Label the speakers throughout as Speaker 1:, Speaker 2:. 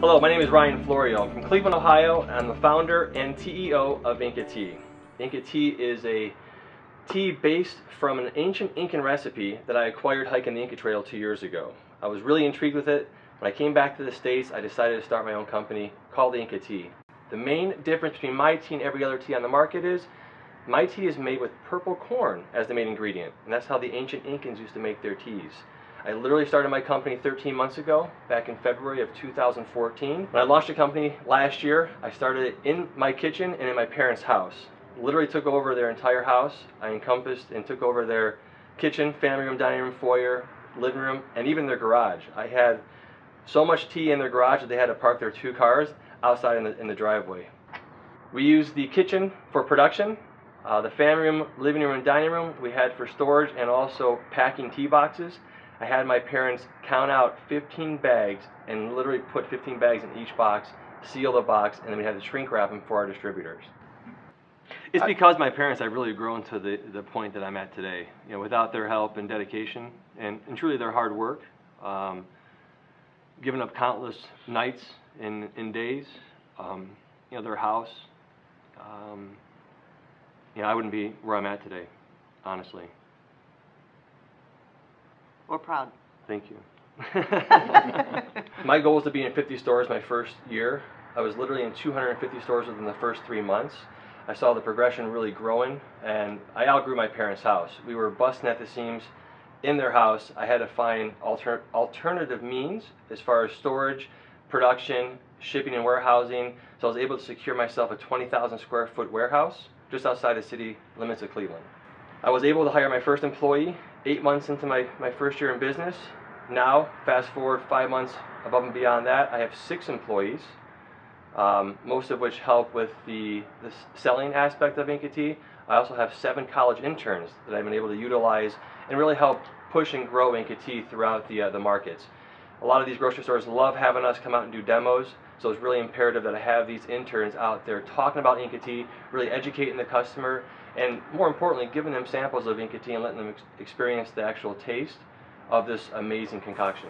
Speaker 1: Hello, my name is Ryan Florio. I'm from Cleveland, Ohio, and I'm the founder and CEO of Inca tea. Inca tea is a tea based from an ancient Incan recipe that I acquired hiking the Inca Trail 2 years ago. I was really intrigued with it. When I came back to the States, I decided to start my own company called Inca Tea. The main difference between my tea and every other tea on the market is my tea is made with purple corn as the main ingredient, and that's how the ancient Incans used to make their teas. I literally started my company 13 months ago, back in February of 2014. When I launched the company last year, I started it in my kitchen and in my parents' house. Literally took over their entire house. I encompassed and took over their kitchen, family room, dining room, foyer, living room, and even their garage. I had so much tea in their garage that they had to park their 2 cars outside in the driveway. We used the kitchen for production. The family room, living room, and dining room we had for storage and also packing tea boxes. I had my parents count out 15 bags and literally put 15 bags in each box, seal the box, and then we had to shrink wrap them for our distributors. It's because my parents have really grown to the point that I'm at today. You know, without their help and dedication and truly their hard work, giving up countless nights and days, you know, their house, you know, I wouldn't be where I'm at today, honestly.
Speaker 2: We're proud.
Speaker 1: Thank you. My goal was to be in 50 stores my first year. I was literally in 250 stores within the first 3 months. I saw the progression really growing, and I outgrew my parents' house. We were busting at the seams in their house. I had to find alternative means as far as storage, production, shipping and warehousing. So I was able to secure myself a 20,000 square foot warehouse just outside the city limits of Cleveland. I was able to hire my first employee 8 months into my first year in business. Now, fast forward 5 months above and beyond that, I have 6 employees, most of which help with the selling aspect of Inca Tea. I also have 7 college interns that I've been able to utilize and really help push and grow Inca Tea throughout the markets. A lot of these grocery stores love having us come out and do demos, so it's really imperative that I have these interns out there talking about Inca Tea, really educating the customer, and more importantly, giving them samples of Inca Tea and letting them experience the actual taste of this amazing concoction.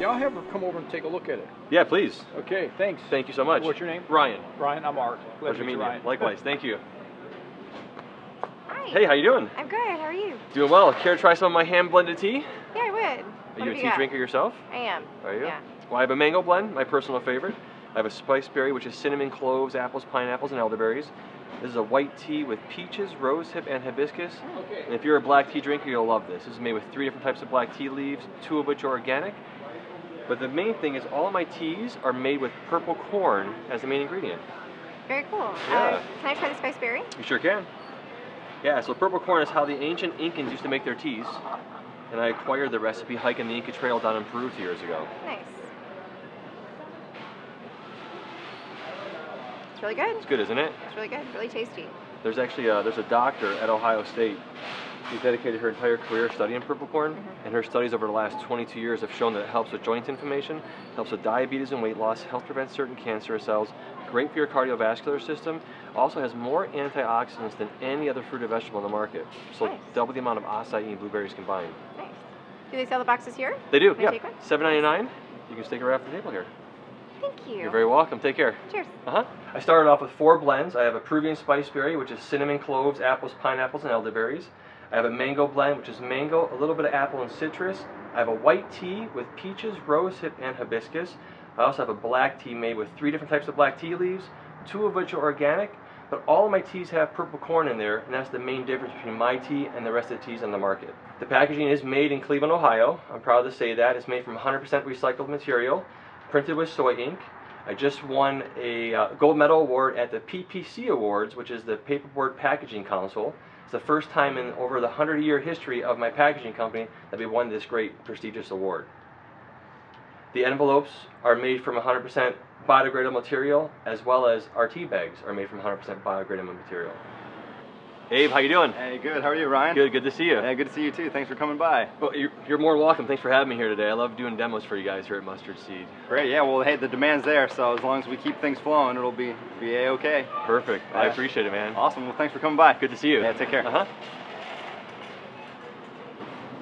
Speaker 3: I'll have her come over and take a look at it.
Speaker 1: Yeah, please.
Speaker 3: Okay, thanks.
Speaker 1: Thank you so much.
Speaker 3: What's your name?
Speaker 1: Ryan.
Speaker 3: Ryan, I'm Art.
Speaker 1: Pleasure meeting you. Likewise, thank you.
Speaker 4: Hi.
Speaker 1: Hey, how you doing?
Speaker 4: I'm good. How are you?
Speaker 1: Doing well. Care to try some of my hand-blended tea?
Speaker 4: Yeah, I would.
Speaker 1: Are you a tea drinker yourself?
Speaker 4: I am.
Speaker 1: Are you?
Speaker 4: Yeah.
Speaker 1: Well, I have a mango blend, my personal favorite. I have a spice berry, which is cinnamon, cloves, apples, pineapples, and elderberries. This is a white tea with peaches, rosehip, and hibiscus.
Speaker 3: Okay.
Speaker 1: And if you're a black tea drinker, you'll love this. This is made with 3 different types of black tea leaves, 2 of which are organic. But the main thing is all of my teas are made with purple corn as the main ingredient.
Speaker 4: Very cool.
Speaker 1: Yeah.
Speaker 4: Can I try the spice berry?
Speaker 1: You sure can. Yeah, so purple corn is how the ancient Incans used to make their teas. And I acquired the recipe hiking the Inca Trail down in Peru 2 years ago.
Speaker 4: Nice. It's really good.
Speaker 1: It's good, isn't it?
Speaker 4: It's really good. Really tasty.
Speaker 1: There's actually there's a doctor at Ohio State. She's dedicated her entire career studying purple corn, and her studies over the last 22 years have shown that it helps with joint inflammation, helps with diabetes and weight loss, helps prevent certain cancerous cells, great for your cardiovascular system, also has more antioxidants than any other fruit or vegetable on the market. So
Speaker 4: Nice.
Speaker 1: double the amount of acai and blueberries combined.
Speaker 4: Nice. Do they sell the boxes here?
Speaker 1: They do,
Speaker 4: Can I
Speaker 1: yeah.
Speaker 4: take one?
Speaker 1: $7.99. You can stick her off the table here.
Speaker 4: Thank you.
Speaker 1: You're very welcome. Take care.
Speaker 4: Cheers.
Speaker 1: I started off with 4 blends. I have a Peruvian spice berry, which is cinnamon, cloves, apples, pineapples, and elderberries. I have a mango blend, which is mango, a little bit of apple and citrus. I have a white tea with peaches, rosehip, and hibiscus. I also have a black tea made with 3 different types of black tea leaves, 2 of which are organic. But all of my teas have purple corn in there, and that's the main difference between my tea and the rest of the teas on the market. The packaging is made in Cleveland, Ohio. I'm proud to say that. It's made from 100% recycled material, printed with soy ink. I just won a gold medal award at the PPC Awards, which is the Paperboard Packaging Council. It's the first time in over the 100-year history of my packaging company that we won this great prestigious award. The envelopes are made from 100% biodegradable material, as well as our tea bags are made from 100% biodegradable material. Abe, how you doing?
Speaker 2: Hey, good. How are you, Ryan?
Speaker 1: Good to see you.
Speaker 2: Yeah, good to see you too. Thanks for coming by.
Speaker 1: Well, you're more than welcome. Thanks for having me here today. I love doing demos for you guys here at Mustard Seed.
Speaker 2: Great. Yeah. Well, hey, the demand's there, so as long as we keep things flowing, it'll be a-okay.
Speaker 1: Perfect.
Speaker 2: Yeah.
Speaker 1: I appreciate it, man.
Speaker 2: Awesome. Well, thanks for coming by.
Speaker 1: Good to see you.
Speaker 2: Yeah. Take care.
Speaker 1: Uh-huh.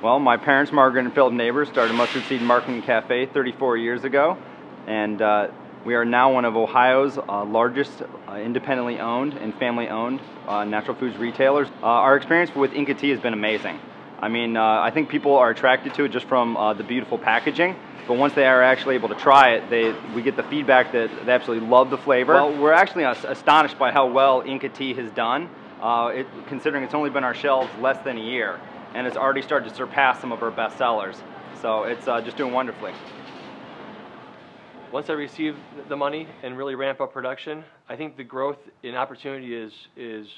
Speaker 2: Well, my parents, Margaret and Philip Neighbors, started Mustard Seed Marketing Cafe 34 years ago, and we are now one of Ohio's largest independently owned and family-owned natural foods retailers. Our experience with Inca tea has been amazing. I mean, I think people are attracted to it just from the beautiful packaging, but once they are actually able to try it, we get the feedback that they absolutely love the flavor. Well, we're actually astonished by how well Inca tea has done, considering it's only been on our shelves less than a year, and it's already started to surpass some of our best sellers. So it's just doing wonderfully.
Speaker 1: Once I receive the money and really ramp up production, I think the growth in opportunity is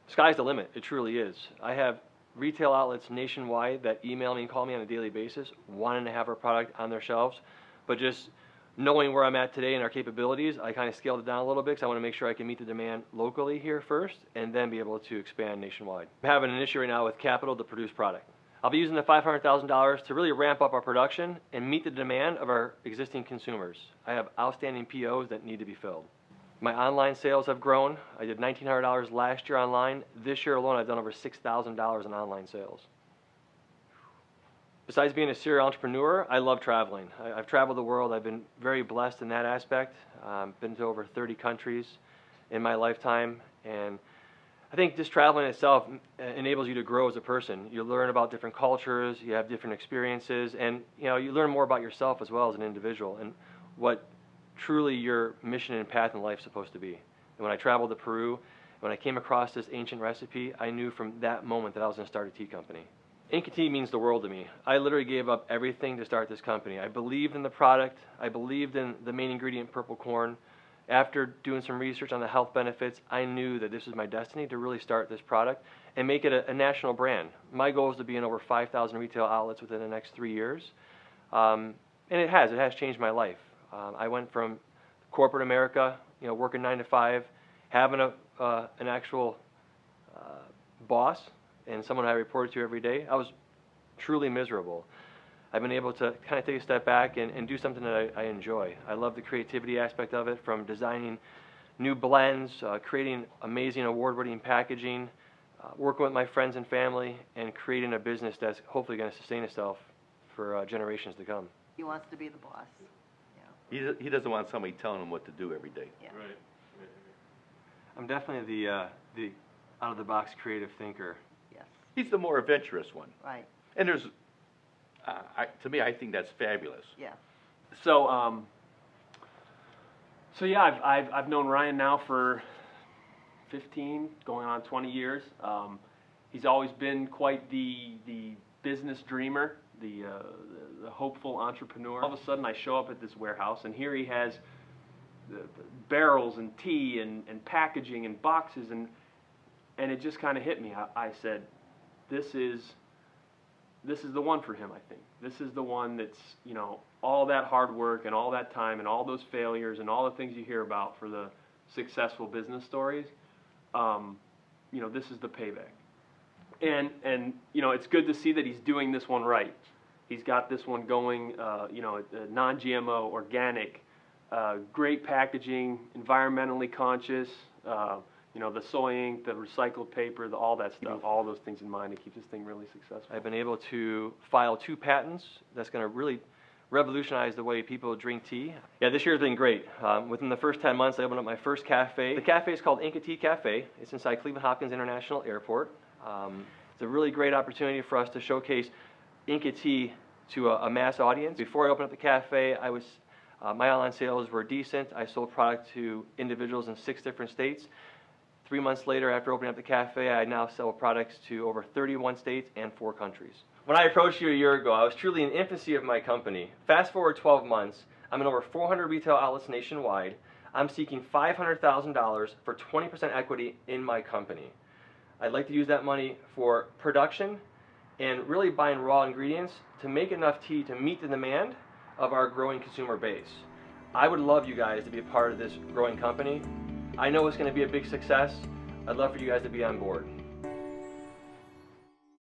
Speaker 1: sky's the limit. It truly is. I have retail outlets nationwide that email me and call me on a daily basis, wanting to have our product on their shelves, but just knowing where I'm at today and our capabilities, I kind of scaled it down a little bit because I want to make sure I can meet the demand locally here first and then be able to expand nationwide. I'm having an issue right now with capital to produce product. I'll be using the $500,000 to really ramp up our production and meet the demand of our existing consumers. I have outstanding POs that need to be filled. My online sales have grown. I did $1,900 last year online. This year alone, I've done over $6,000 in online sales. Besides being a serial entrepreneur, I love traveling. I've traveled the world. I've been very blessed in that aspect. Been to over 30 countries in my lifetime, and I think just traveling itself enables you to grow as a person. You learn about different cultures, you have different experiences, and you learn more about yourself as well as an individual and what truly your mission and path in life is supposed to be. And when I traveled to Peru, when I came across this ancient recipe, I knew from that moment that I was going to start a tea company. Inca tea means the world to me. I literally gave up everything to start this company. I believed in the product. I believed in the main ingredient, purple corn. After doing some research on the health benefits, I knew that this was my destiny to really start this product and make it a national brand. My goal is to be in over 5,000 retail outlets within the next 3 years. And it has changed my life. I went from corporate America, working 9 to 5, having an actual boss and someone I reported to every day. I was truly miserable. I've been able to kind of take a step back and do something that I enjoy. I love the creativity aspect of it, from designing new blends, creating amazing award-winning packaging, working with my friends and family, and creating a business that's hopefully going to sustain itself for generations to come.
Speaker 5: He wants to be the boss. Yeah.
Speaker 6: He doesn't want somebody telling him what to do every day.
Speaker 5: Yeah.
Speaker 1: Right. I'm definitely the out-of-the-box creative thinker.
Speaker 5: Yes.
Speaker 6: He's the more adventurous one.
Speaker 5: Right.
Speaker 6: And there's, to me, I think that's fabulous.
Speaker 5: Yeah.
Speaker 7: So, yeah, I've known Ryan now for 15, going on 20 years. He's always been quite the business dreamer, the hopeful entrepreneur. All of a sudden, I show up at this warehouse, and here he has the barrels and tea and packaging and boxes, and it just kind of hit me. I said, this is the one for him, I think. This is the one that's, all that hard work and all that time and all those failures and all the things you hear about for the successful business stories. This is the payback. And it's good to see that he's doing this one right. He's got this one going, non-GMO, organic, great packaging, environmentally conscious, the soy ink, the recycled paper, all that stuff, all those things in mind to keep this thing really successful.
Speaker 1: I've been able to file 2 patents that's going to really revolutionize the way people drink tea. Yeah, this year's been great. Within the first 10 months, I opened up my first cafe. The cafe is called Inca Tea Cafe. It's inside Cleveland Hopkins International Airport. It's a really great opportunity for us to showcase Inca tea to a mass audience. Before I opened up the cafe, my online sales were decent. I sold product to individuals in 6 different states. 3 months later, after opening up the cafe, I now sell products to over 31 states and 4 countries. When I approached you a year ago, I was truly in the infancy of my company. Fast forward 12 months, I'm in over 400 retail outlets nationwide. I'm seeking $500,000 for 20% equity in my company. I'd like to use that money for production and really buying raw ingredients to make enough tea to meet the demand of our growing consumer base. I would love you guys to be a part of this growing company. I know it's going to be a big success. I'd love for you guys to be on board.